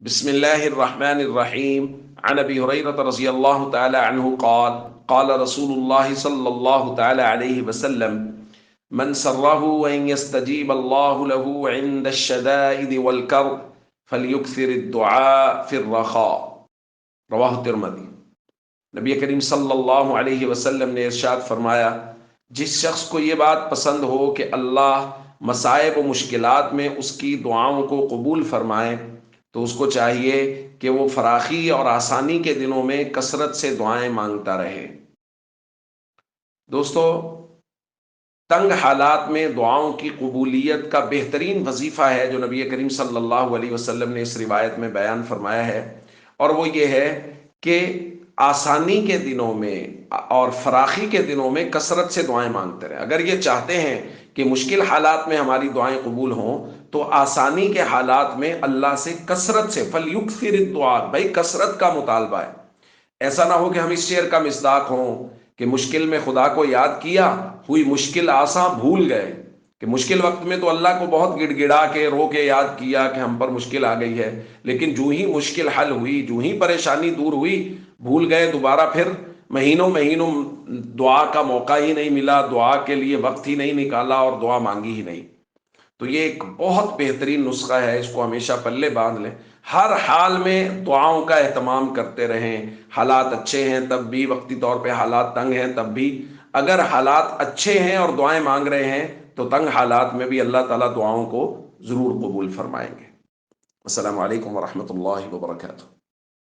بسم الله الرحمن الرحيم. عن ابي هريره رضي الله تعالى عنه قال قال رسول الله صلى الله تعالى عليه وسلم: من سره ان يستجيب الله له عند الشدائد والكرب فليكثر الدعاء في الرخاء. رواہ الترمذی۔ نبی کریم صلی اللہ علیہ وسلم نے ارشاد فرمایا، جس شخص کو یہ بات پسند ہو کہ اللہ مصائب و مشکلات میں اس کی دعاؤں کو قبول فرمائے تو اس کو چاہیے کہ وہ فراخی اور آسانی کے دنوں میں کثرت سے دعائیں مانگتا رہے۔ دوستو، تنگ حالات میں دعاؤں کی قبولیت کا بہترین وظیفہ ہے جو نبی کریم صلی اللہ علیہ وسلم نے اس روایت میں بیان فرمایا ہے، اور وہ یہ ہے کہ آسانی کے دنوں میں اور فراخی کے دنوں میں کثرت سے دعائیں مانگتے رہیں۔ اگر یہ چاہتے ہیں کہ مشکل حالات میں ہماری دعائیں قبول ہوں تو آسانی کے حالات میں اللہ سے کثرت سے فَلْيُكْثِرِ الدُّعَاء، بھائی کثرت کا مطالبہ ہے۔ ایسا نہ ہو کہ ہم اس شعر کا مصداق ہوں کہ مشکل میں خدا کو یاد کیا، ہوئی مشکل آساں بھول گئے، کہ مشکل وقت میں تو اللہ کو بہت گڑ گڑا کے رو کے یاد کیا کہ ہم پر مشکل آ گئی ہے، لیکن جو ہی مشکل حل ہوئی، جو ہی پریشانی دور ہوئی، بھول گئے، دوبارہ پھر مہینوں مہینوں دعا کا موقع ہی نہیں ملا، دعا کے لیے وقت ہی نہیں نکالا اور دعا مانگی ہی نہیں۔ تو یہ ایک بہت بہترین نسخہ ہے، اس کو ہمیشہ پلے باندھ لیں، ہر حال میں دعاؤں کا اہتمام کرتے رہیں۔ حالات اچھے ہیں تب بھی، وقتی طور پہ حالات تنگ ہیں تب بھی، اگر حالات اچھے ہیں اور دعائیں مانگ رہے ہیں تو تنگ حالات میں بھی اللہ تعالیٰ دعاؤں کو ضرور قبول فرمائیں گے۔ السلام علیکم ورحمۃ اللہ وبرکاتہ۔